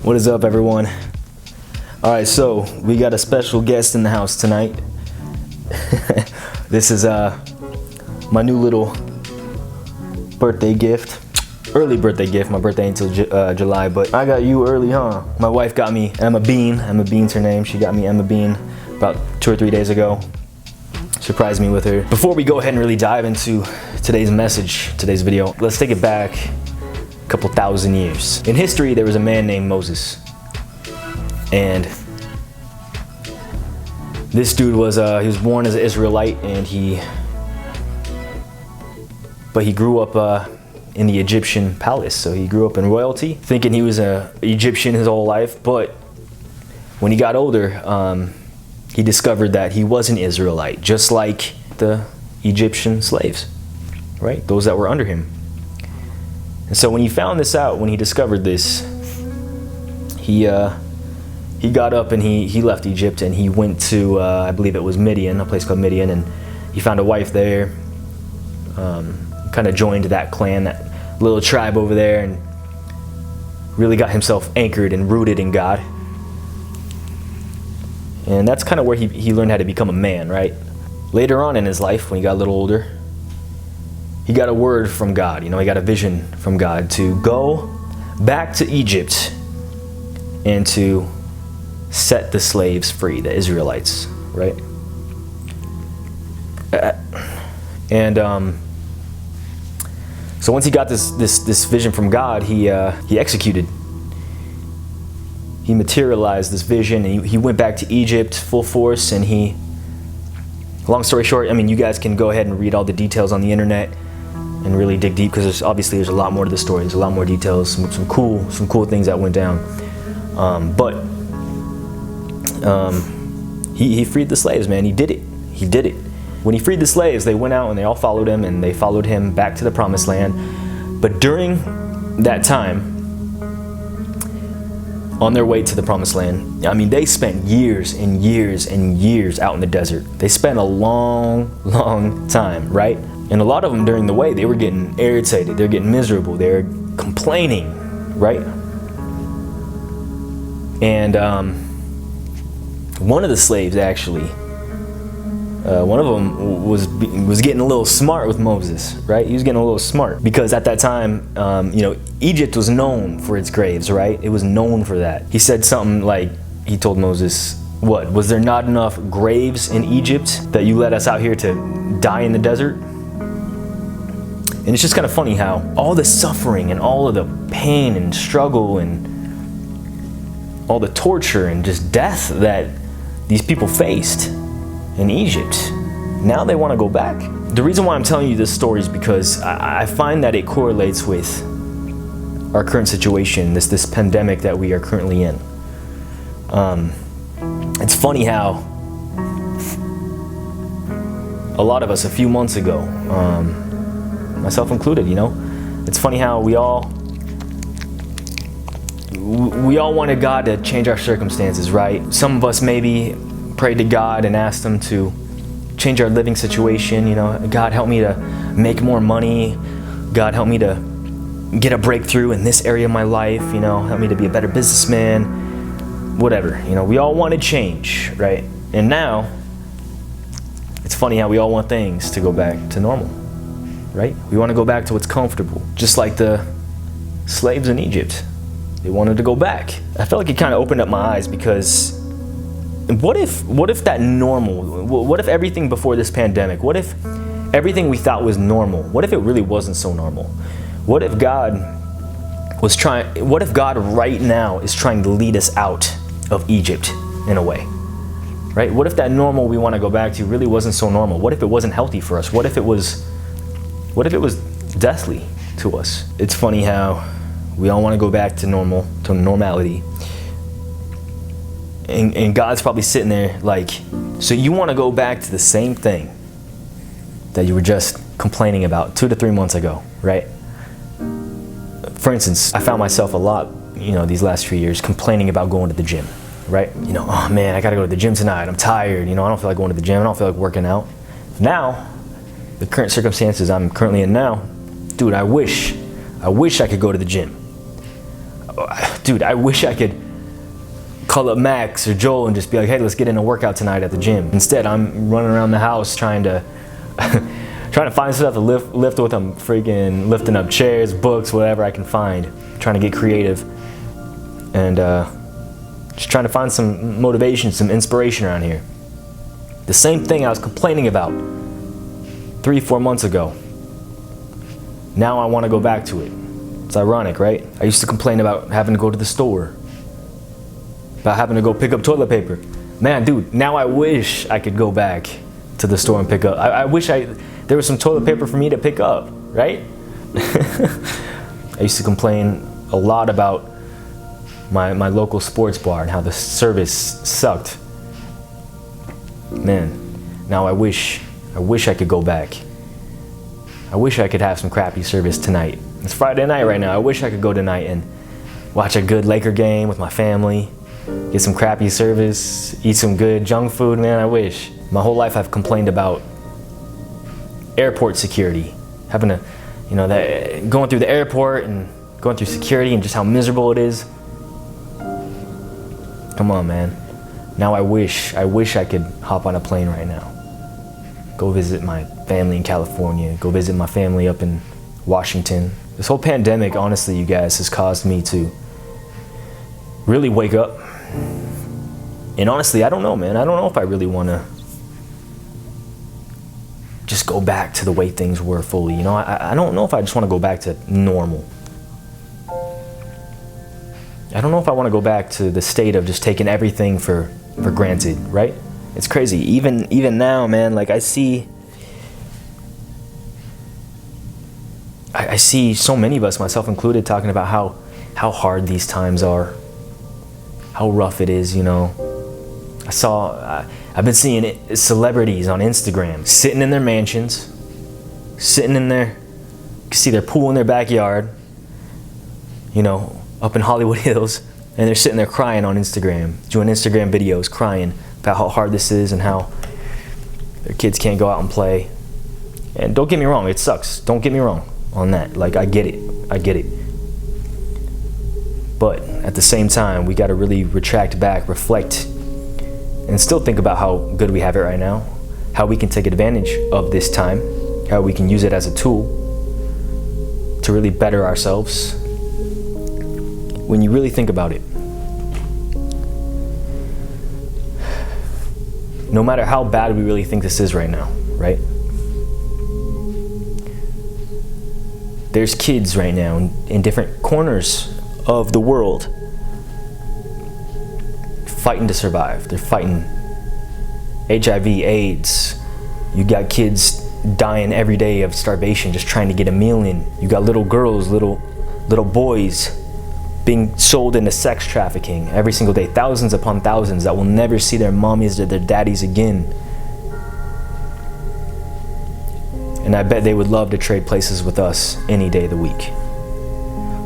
What is up, everyone? All right, so we got a special guest in the house tonight. This is my new little birthday gift. Early birthday gift. My birthday ain't until July, but I got you early, huh? My wife got me Emma Bean. Emma Bean's her name. She got me Emma Bean about 2 or 3 days ago. Surprised me with her. Before we go ahead and really dive into today's message, today's video, let's take it back a couple thousand years. In history, there was a man named Moses. And this dude was, he was born as an Israelite, and he grew up in the Egyptian palace. So he grew up in royalty, thinking he was an Egyptian his whole life. But when he got older, he discovered that he was an Israelite, just like the Egyptian slaves, right? Those that were under him. And so when he found this out, when he discovered this, he got up and he left Egypt and he went to, I believe it was Midian, a place called Midian, and he found a wife there, kind of joined that clan, that little tribe over there, and really got himself anchored and rooted in God. And that's kind of where he learned how to become a man, right? Later on in his life, when he got a little older, he got a word from God. He got a vision from God to go back to Egypt and to set the slaves free, the Israelites, right? So once he got this vision from God, he executed. He materialized this vision, and he went back to Egypt full force. And long story short, I mean, you guys can go ahead and read all the details on the internet and really dig deep, because there's a lot more to the story. There's a lot more details, some cool things that went down. He freed the slaves, man. He did it. When he freed the slaves, they went out and they all followed him, and they followed him back to the promised land. But during that time, on their way to the promised land, I mean, they spent years and years and years out in the desert. They spent a long time, right? And a lot of them during the way, they were getting irritated. They're getting miserable. They're complaining, right? And one of the slaves, actually, one of them was getting a little smart with Moses, right? He was getting a little smart, because at that time, Egypt was known for its graves, right? It was known for that. He said something like, he told Moses, "What, was there not enough graves in Egypt that you led us out here to die in the desert?" And it's just kind of funny how all the suffering and all of the pain and struggle and all the torture and just death that these people faced in Egypt, now they want to go back. The reason why I'm telling you this story is because I find that it correlates with our current situation, this pandemic that we are currently in. It's funny how a lot of us a few months ago, myself included, it's funny how we all wanted God to change our circumstances, right? Some of us maybe prayed to God and asked him to change our living situation. God, help me to make more money. God, help me to get a breakthrough in this area of my life. Help me to be a better businessman, whatever. We all wanted change, right? And now it's funny how we all want things to go back to normal, right? We want to go back to what's comfortable, just like the slaves in Egypt. They wanted to go back. I felt like it kind of opened up my eyes, because what if that normal, what if everything before this pandemic, what if everything we thought was normal, what if it really wasn't so normal? What if God right now is trying to lead us out of Egypt in a way, right? What if that normal we want to go back to really wasn't so normal? What if it wasn't healthy for us? What if it was deathly to us? It's funny how we all want to go back to normality. And God's probably sitting there like, so you want to go back to the same thing that you were just complaining about 2 to 3 months ago, right? For instance, I found myself a lot, these last few years complaining about going to the gym, right? Oh man, I got to go to the gym tonight. I'm tired. I don't feel like going to the gym. I don't feel like working out. Now, the current circumstances I'm currently in now, dude, I wish I could go to the gym. dude, I wish I could call up Max or Joel and just be like, hey, let's get in a workout tonight at the gym. Instead, I'm running around the house trying to find stuff to lift with. I'm freaking lifting up chairs, books, whatever I can find, trying to get creative, and just trying to find some motivation, some inspiration around here. The same thing I was complaining about 3-4 months ago. Now I want to go back to it. It's ironic, right? I used to complain about having to go to the store, about having to go pick up toilet paper. Man, dude, now I wish I could go back to the store and pick up. I wish there was some toilet paper for me to pick up, right? I used to complain a lot about my local sports bar and how the service sucked. Man, now I wish I could go back. I wish I could have some crappy service tonight. It's Friday night right now. I wish I could go tonight and watch a good Laker game with my family, get some crappy service, eat some good junk food. Man, I wish. My whole life I've complained about airport security, having to, going through the airport and going through security and just how miserable it is. Come on, man. Now I wish I could hop on a plane right now, go visit my family in California, go visit my family up in Washington. This whole pandemic, honestly, you guys, has caused me to really wake up. And honestly, I don't know, man. I don't know if I really want to just go back to the way things were fully. I don't know if I just want to go back to normal. I don't know if I want to go back to the state of just taking everything for granted, right? It's crazy. Even now, man, like I see so many of us, myself included, talking about how hard these times are, how rough it is, I've been seeing celebrities on Instagram sitting in their mansions, sitting in their, you can see their pool in their backyard, up in Hollywood Hills, and they're sitting there crying on Instagram, doing Instagram videos, crying about how hard this is and how their kids can't go out and play. And don't get me wrong, it sucks. Don't get me wrong on that. Like, I get it. But at the same time, we got to really retract back, reflect, and still think about how good we have it right now, how we can take advantage of this time, how we can use it as a tool to really better ourselves. When you really think about it, no matter how bad we really think this is right now, right? There's kids right now in different corners of the world fighting to survive. They're fighting HIV, AIDS. You got kids dying every day of starvation, just trying to get a meal in. You got little girls, little boys being sold into sex trafficking every single day, thousands upon thousands that will never see their mommies or their daddies again. And I bet they would love to trade places with us any day of the week.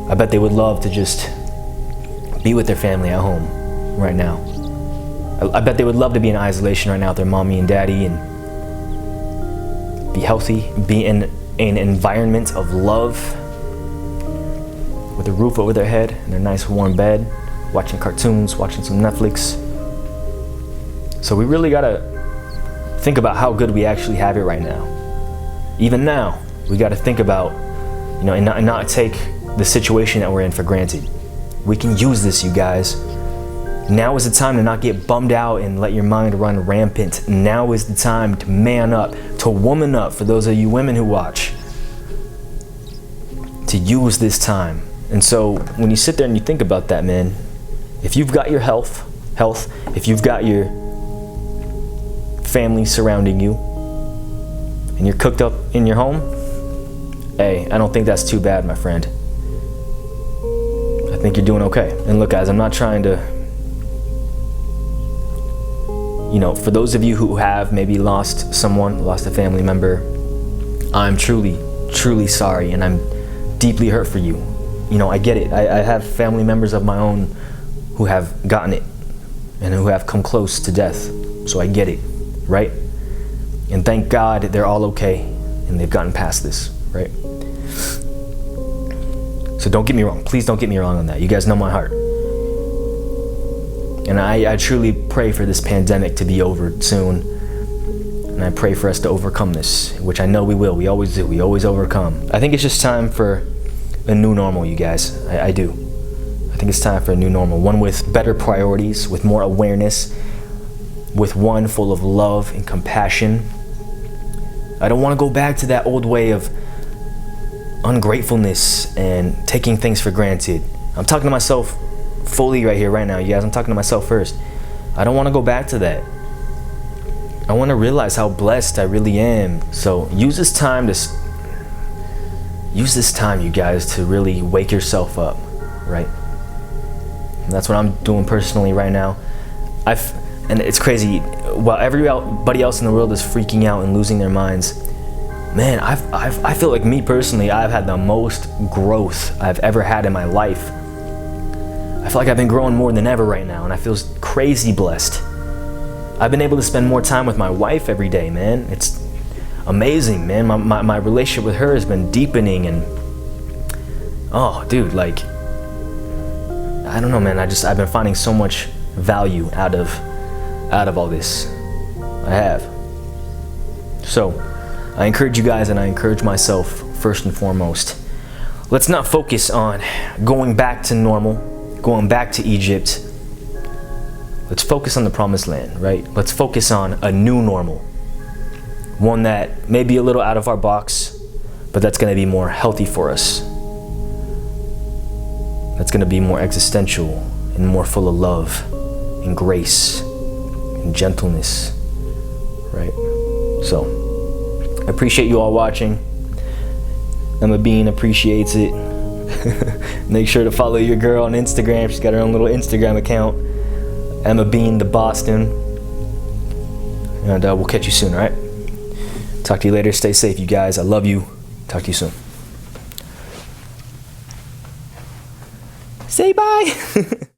I bet they would love to just be with their family at home right now. I bet they would love to be in isolation right now with their mommy and daddy and be healthy, be in an environment of love, with a roof over their head and their nice warm bed, watching cartoons, watching some Netflix. So we really gotta think about how good we actually have it right now. Even now, we gotta think about, and not take the situation that we're in for granted. We can use this, you guys. Now is the time to not get bummed out and let your mind run rampant. Now is the time to man up, to woman up, for those of you women who watch, to use this time. And so when you sit there and you think about that, man, if you've got your health, if you've got your family surrounding you, and you're cooked up in your home, hey, I don't think that's too bad, my friend. I think you're doing okay. And look, guys, I'm not trying to, for those of you who have maybe lost someone, lost a family member, I'm truly, truly sorry, and I'm deeply hurt for you. I get it. I have family members of my own who have gotten it and who have come close to death. So I get it, right? And thank God they're all okay and they've gotten past this, right? So don't get me wrong. Please don't get me wrong on that. You guys know my heart. And I truly pray for this pandemic to be over soon. And I pray for us to overcome this, which I know we will. We always do. We always overcome. I think it's just time for a new normal, you guys. I do. I think it's time for a new normal. One with better priorities, with more awareness, with one full of love and compassion. I don't want to go back to that old way of ungratefulness and taking things for granted. I'm talking to myself fully right here, right now, you guys. I'm talking to myself first. I don't want to go back to that. I want to realize how blessed I really am. So use this time, you guys, to really wake yourself up, right? And that's what I'm doing personally right now. And it's crazy, while everybody else in the world is freaking out and losing their minds, man, I feel like me personally, I've had the most growth I've ever had in my life. I feel like I've been growing more than ever right now, and I feel crazy blessed. I've been able to spend more time with my wife every day, man. It's amazing, man. My relationship with her has been deepening, and oh, dude, like, I don't know, man. I've been finding so much value out of all this. I have. So I encourage you guys, and I encourage myself first and foremost. Let's not focus on going back to normal, going back to Egypt. Let's focus on the promised land, right? Let's focus on a new normal. One that may be a little out of our box, but that's going to be more healthy for us. That's going to be more existential and more full of love and grace and gentleness, right? So, I appreciate you all watching. Emma Bean appreciates it. Make sure to follow your girl on Instagram. She's got her own little Instagram account. Emma Bean, the Boston. And we'll catch you soon, all right? Talk to you later. Stay safe, you guys. I love you. Talk to you soon. Say bye.